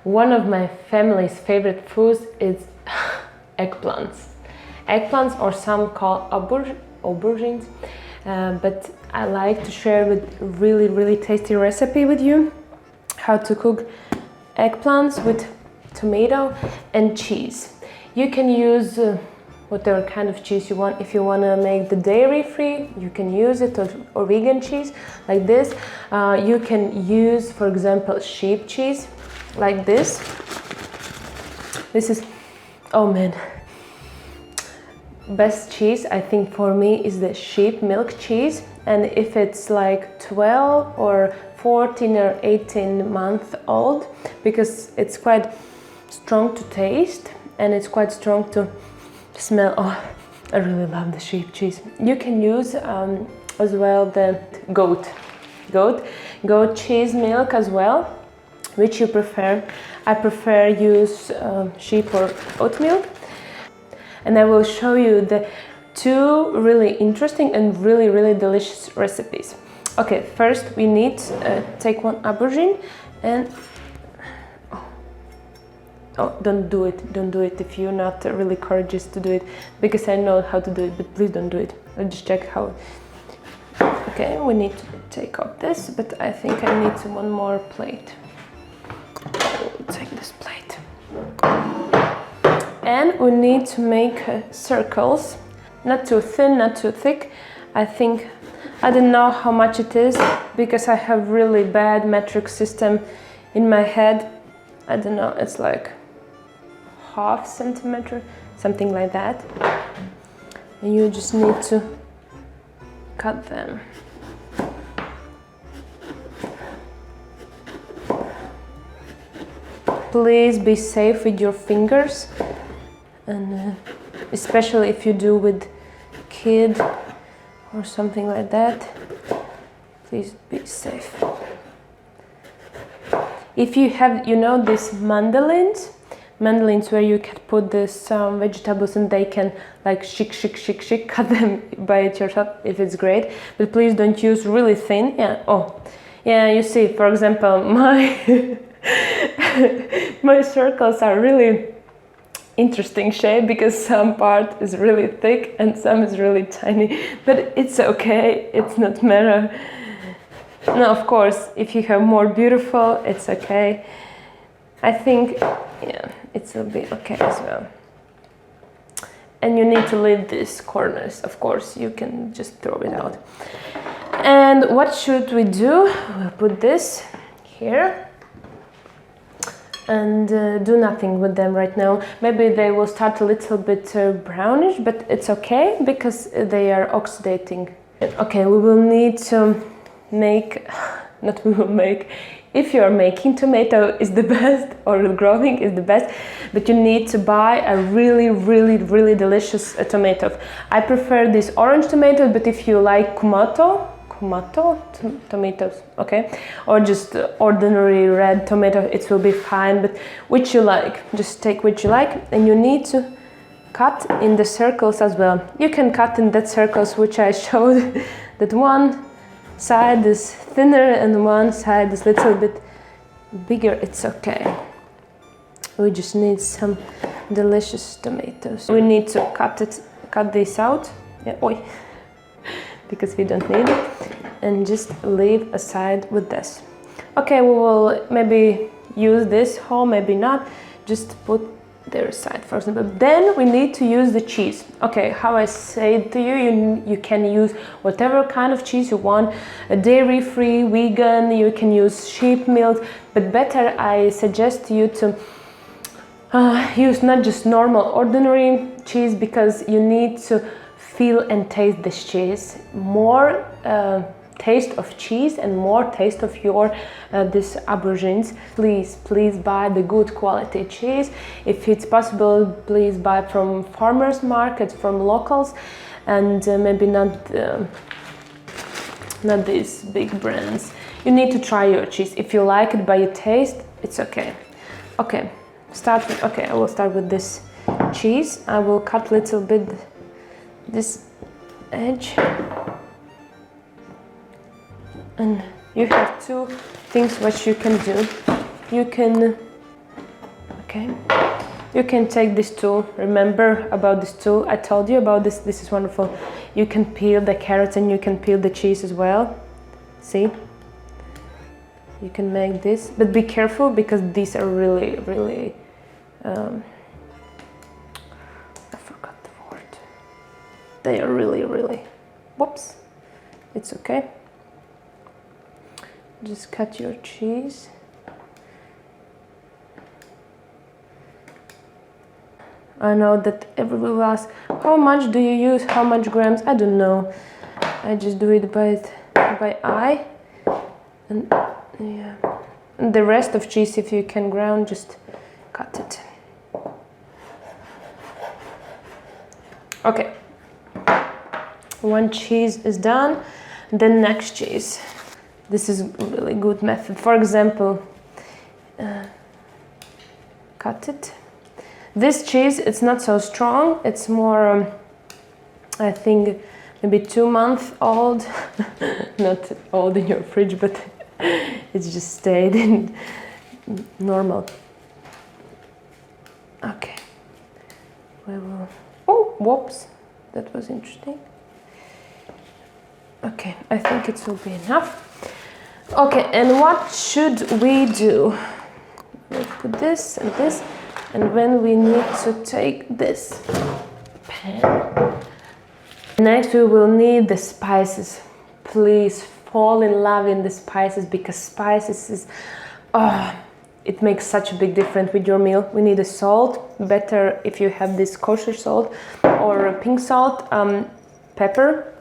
One of my family's favorite foods is eggplants. Eggplants, or some call aubergines, but I like to share with really tasty recipe with you how to cook eggplants with tomato and cheese. You can use whatever kind of cheese you want. If you want to make the dairy free, you can use it, or vegan cheese like this. You can use, for example, sheep cheese like this. This is, oh man, best cheese I think for me is the sheep milk cheese. And if it's like 12 or 14 or 18 months old, because it's quite strong to taste and it's quite strong to smell. Oh, I really love the sheep cheese. You can use as well the goat cheese milk as well, which you prefer. I prefer use sheep or oat milk. And I will show you the two really interesting and really delicious recipes. Okay, first we need to take one aubergine and oh, don't do it if you're not really courageous to do it, because I know how to do it, but please don't do it. I'll just check how. Okay, we need to take off this, but I think I need one more plate. I'll take this plate. And we need to make circles, not too thin, not too thick. I think, I don't know how much it is, because I have really bad metric system in my head. I don't know, it's like ½ centimeter, something like that. And you just need to cut them. Please be safe with your fingers, and especially if you do with kid or something like that, please be safe. If you have, you know, these mandolins where you can put this vegetables and they can like shake, cut them by it yourself, if it's great, but please don't use really thin. Yeah, oh yeah, you see, for example, my my circles are really interesting shape, because some part is really thick and some is really tiny, but it's okay, it's not matter. No, of course, if you have more beautiful, it's okay. I think, yeah, it will be okay as well. And you need to leave these corners, of course, you can just throw it out. And what should we do? We'll put this here and do nothing with them right now. Maybe they will start a little bit brownish, but it's okay because they are oxidating. Okay, we will need to make, not we will make, if you are making tomato is the best, or growing is the best, but you need to buy a really delicious tomato. I prefer this orange tomato, but if you like tomatoes, okay, or just ordinary red tomato, it will be fine, but which you like, just take which you like. And you need to cut in the circles as well. You can cut in that circles which I showed, that one side is thinner and one side is a little bit bigger, it's okay. We just need some delicious tomatoes. We need to cut this out, yeah, oi, because we don't need it, and just leave aside with this. Okay, we will maybe use this whole, maybe not, just put there aside, for example. Then we need to use the cheese. Okay, how I say to you, you can use whatever kind of cheese you want, a dairy-free, vegan, you can use sheep milk, but better I suggest to you to use not just normal ordinary cheese, because you need to feel and taste this cheese. More taste of cheese and more taste of your this aubergines. Please buy the good quality cheese. If it's possible, please buy from farmers markets, from locals, and maybe not these big brands. You need to try your cheese. If you like it by your taste, it's okay. Okay, I will start with this cheese. I will cut a little bit this edge. And you have two things what you can do. You can Okay. You can take this tool. Remember about this tool? I told you about this. This is wonderful. You can peel the carrots and you can peel the cheese as well. See? You can make this, but be careful because these are really, really, I forgot the word. They are really, really, whoops, it's okay. Just cut your cheese. I know that everyone will ask, how much do you use, how much grams? I don't know. I just do it by eye. And yeah. And the rest of cheese, if you can ground, just cut it. Okay. One cheese is done. The next cheese. This is a really good method. For example, cut it. This cheese, it's not so strong. It's more, I think, maybe 2 months old. Not old in your fridge, but it's just stayed in normal. Okay. We will. Oh, whoops. That was interesting. Okay, I think it will be enough. Okay, and what should we do? We'll put this and this. And when we need to take this pan, next we will need the spices. Please fall in love in the spices because spices is, it makes such a big difference with your meal. We need a salt, better if you have this kosher salt or pink salt, pepper.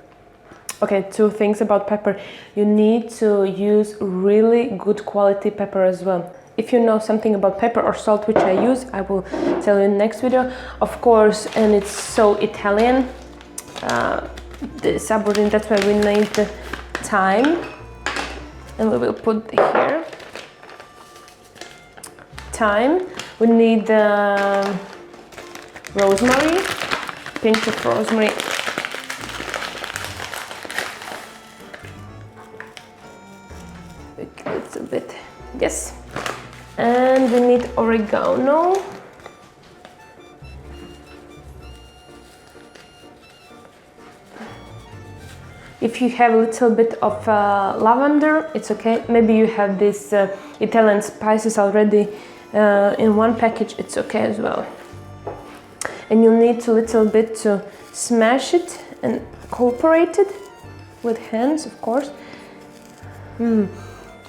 Okay, 2 things about pepper. You need to use really good quality pepper as well. If you know something about pepper or salt, which I use, I will tell you in the next video. Of course, and it's so Italian, this Aubergine, that's why we need the thyme. And we will put here. Thyme. We need rosemary, pinch of rosemary. A little bit, yes. And we need oregano. If you have a little bit of lavender, it's okay. Maybe you have these Italian spices already in one package, it's okay as well. And you need a little bit to smash it and incorporate it with hands, of course.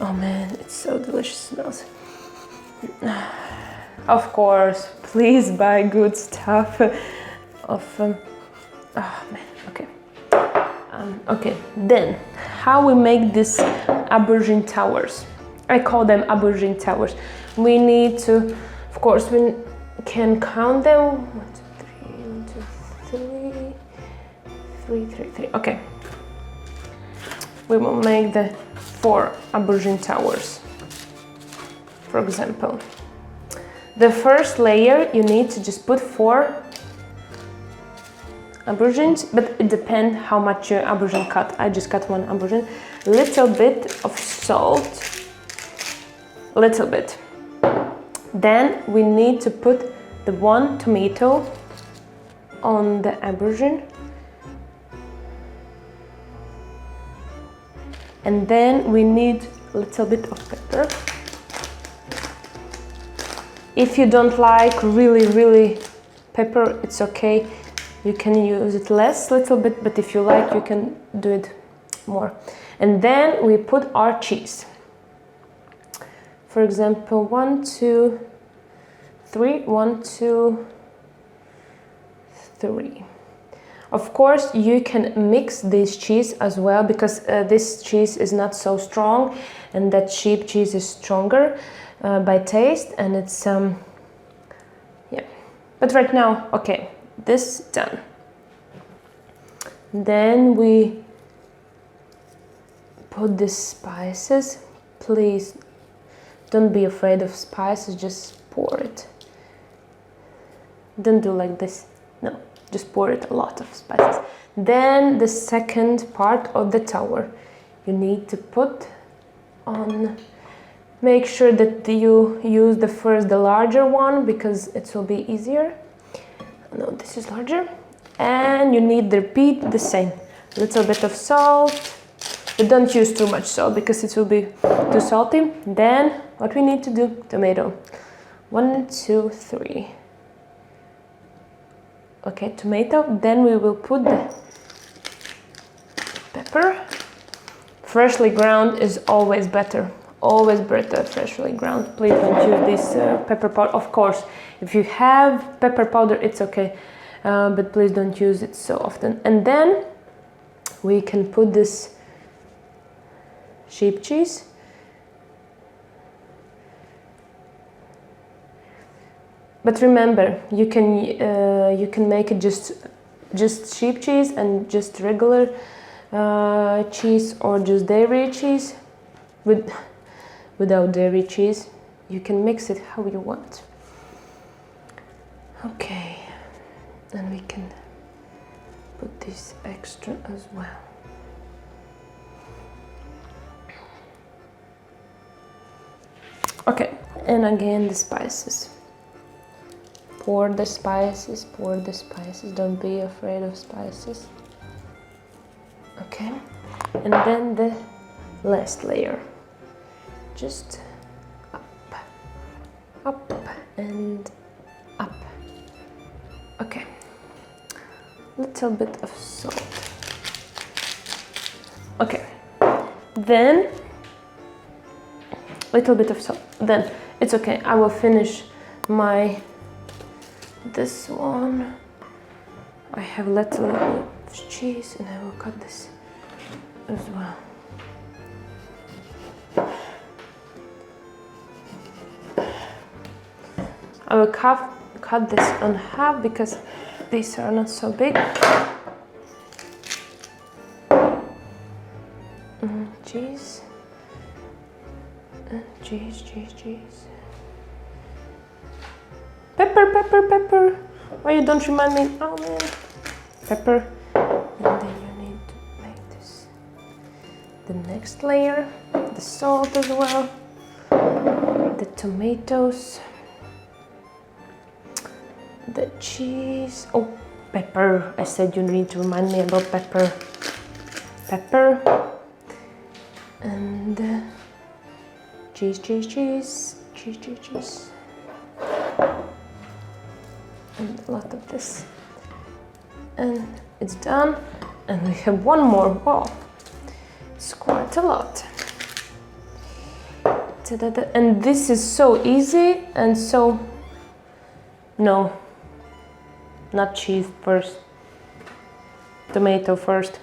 Oh man, it's so delicious, smells. Of course, please buy good stuff. Oh man, okay. Okay, then how we make this aubergine towers? I call them aubergine towers. We need to, of course, we can count them. 1, 2, 3, 3. Okay. We will make the 4 aubergine towers. For example, the first layer you need to just put 4 aubergines, but it depends how much your aubergine cut. I just cut 1 aubergine. Little bit of salt, little bit. Then we need to put the 1 tomato on the aubergine. And then we need a little bit of pepper. If you don't like really pepper, it's okay. You can use it less, little bit, but if you like, you can do it more. And then we put our cheese. For example, 1, 2, 3, 1, 2, 3. Of course, you can mix this cheese as well because this cheese is not so strong and that sheep cheese is stronger by taste, and it's yeah. But right now, okay, this done. Then we put the spices. Please don't be afraid of spices, just pour it. Don't do like this, no. Just pour it a lot of spices. Then the second part of the tower, you need to put on Make sure that you use the larger one because it will be easier. No, this is larger. And you need to repeat the same. A little bit of salt, but don't use too much salt because it will be too salty. Then what we need to do, tomato. 1, 2, 3. Okay, tomato. Then we will put the pepper. Freshly ground is always better. Always better freshly ground. Please don't use this pepper powder. Of course, if you have pepper powder, it's okay. But please don't use it so often. And then we can put this sheep cheese. But remember, you can make it just sheep cheese and just regular cheese, or just dairy cheese without dairy cheese. You can mix it how you want. Okay, and we can put this extra as well. Okay, and again the spices. Pour the spices, pour the spices. Don't be afraid of spices. Okay, and then the last layer. Just up, and up. Okay, little bit of salt. Okay, then little bit of salt. Then it's okay. I will finish this one. I have little cheese, and I will cut this as well. I will cut this on half because these are not so big. Cheese. Cheese. Pepper. Why you don't remind me? Oh man. Pepper. And then you need to make this the next layer. The salt as well. The tomatoes. The cheese. Oh, pepper. I said you need to remind me about pepper. Pepper. And cheese. And a lot of this. And it's done. And we have one more. Wow, it's quite a lot. And this is so easy and so... No, not cheese first. Tomato first.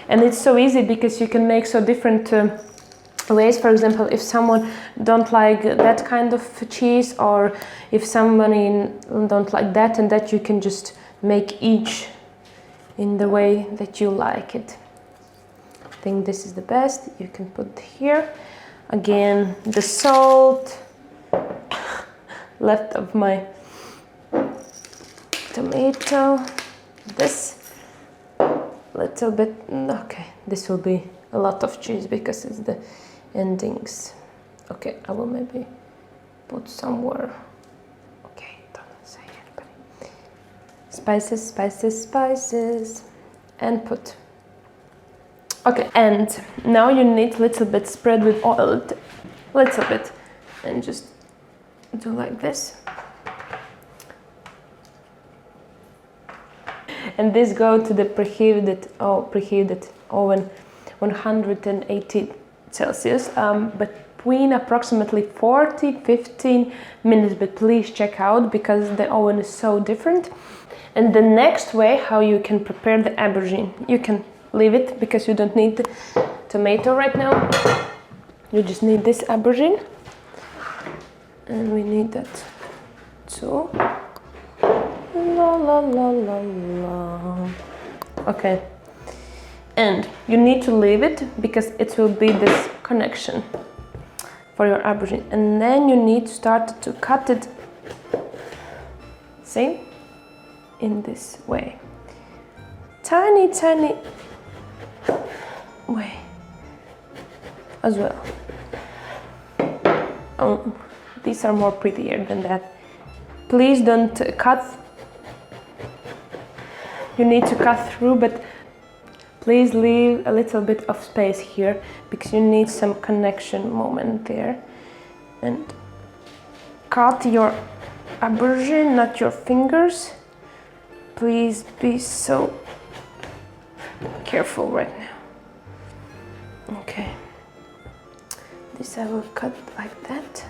And it's so easy because you can make so different ways. For example, if someone don't like that kind of cheese, or if somebody don't like that and that, you can just make each in the way that you like it. I think this is the best. You can put here again the salt left of my tomato. This little bit. Okay, this will be a lot of cheese because it's the endings. Okay, I will maybe put somewhere. Okay, don't say anybody. Spices, and put. Okay, and now you need little bit spread with oil, little bit, and just do like this. And this go to the preheated oven, 180 Celsius, but between approximately 40-15 minutes. But please check out because the oven is so different. And the next way how you can prepare the aubergine, you can leave it because you don't need the tomato right now. You just need this aubergine, and we need that too. La. Okay, and you need to leave it because it will be this connection for your aubergine, and then you need to start to cut it, see, in this way, tiny way as well. Oh, these are more prettier than that. Please don't cut. You need to cut through, but please leave a little bit of space here because you need some connection moment there. And cut your aubergine, not your fingers. Please be so careful right now. Okay. This I will cut like that.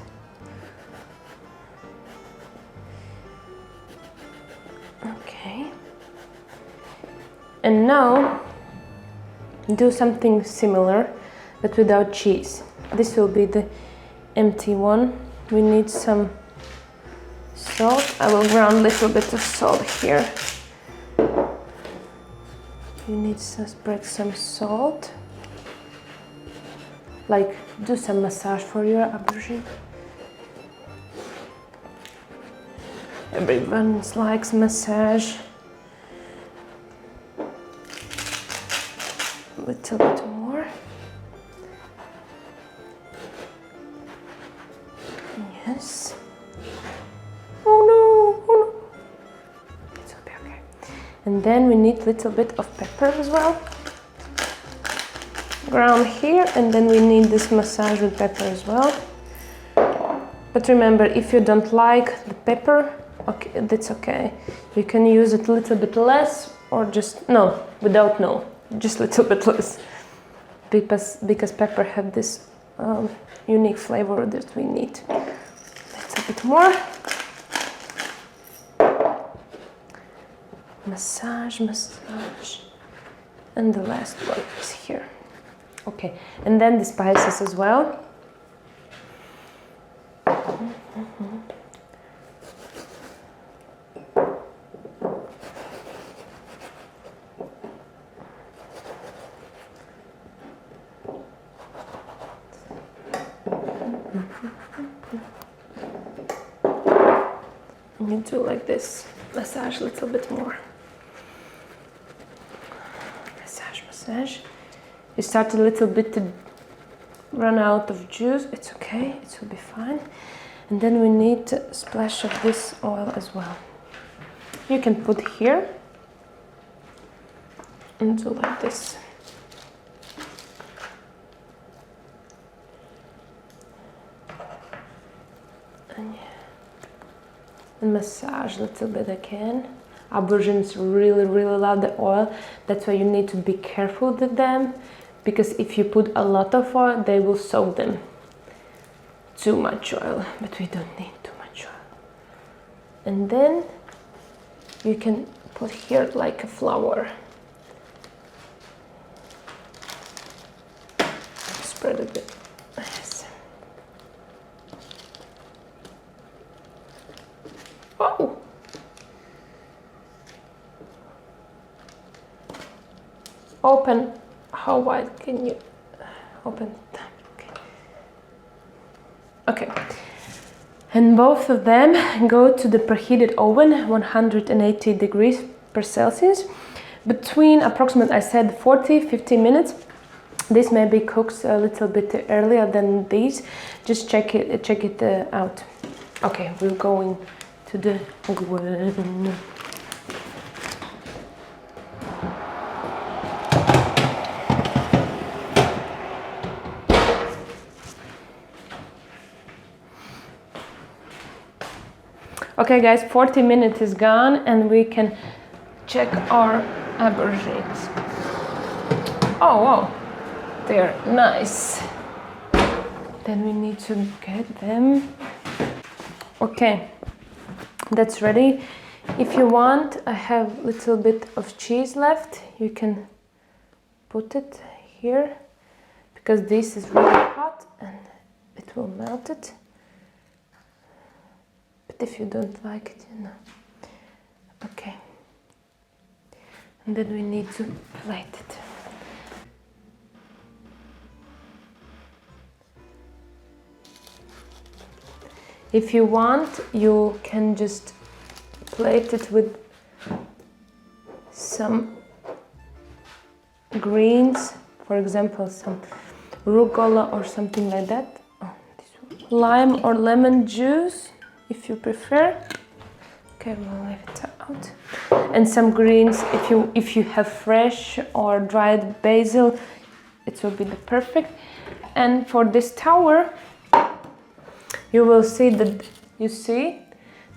Okay. And now do something similar but without cheese. This will be the empty one. We need some salt. I will ground a little bit of salt here. You need to spread some salt. Like, do some massage for your aubergine. Everyone likes massage. A little bit more. Yes. Oh no, oh no. It will be okay. And then we need a little bit of pepper as well. Ground here, and then we need this massage with pepper as well. But remember, if you don't like the pepper, okay, that's okay. You can use it a little bit less, or just just a little bit less, because pepper have this unique flavor that we need. A little bit more. Massage, massage, and the last one is here. Okay, and then the spices as well. You do like this, massage a little bit more. Massage, massage. You start a little bit to run out of juice. It's okay, it will be fine. And then we need a splash of this oil as well. You can put here and do like this. And massage a little bit again. Aubergines really love the oil. That's why you need to be careful with them, because if you put a lot of oil, they will soak them. Too much oil, but we don't need too much oil. And then you can put here like a flour. Spread a bit. Yes. Oh! Open. How wide can you open it? Okay. And both of them go to the preheated oven, 180 degrees per Celsius, between approximately, I said 40-50 minutes. This maybe cooks a little bit earlier than these. Just check it out. Okay, we're going to the oven. Okay guys, 40 minutes is gone and we can check our aubergines. Oh wow, they're nice. Then we need to get them. Okay, that's ready. If you want, I have a little bit of cheese left. You can put it here because this is really hot and it will melt it. If you don't like it, you know. Okay. And then we need to plate it. If you want, you can just plate it with some greens, for example, some rucola or something like that. Oh, this one. lime or lemon juice if you prefer. Okay, we'll leave it out. And some greens, if you have fresh or dried basil, it will be the perfect. And for this tower, you will see that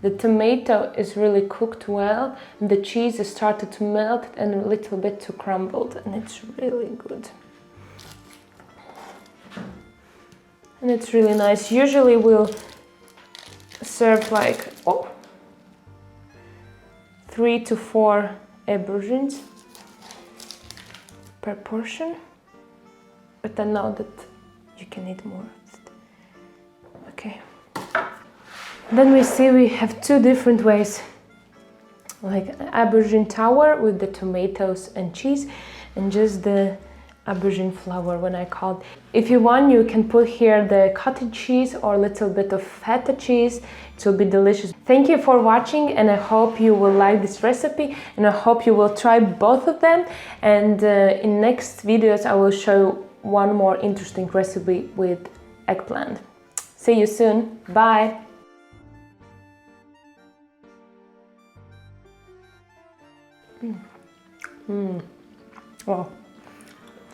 the tomato is really cooked well, and the cheese has started to melt and a little bit to crumbled, and it's really good. And it's really nice. Usually we'll serve like 3 to 4 aubergines per portion, but I know that you can eat more. Okay. Then we have 2 different ways, like aubergine tower with the tomatoes and cheese, and just the aubergine flower when I called. If you want, you can put here the cottage cheese or a little bit of feta cheese. It will be delicious. Thank you for watching, and I hope you will like this recipe, and I hope you will try both of them. And in next videos I will show one more interesting recipe with eggplant. See you soon. Bye. Wow.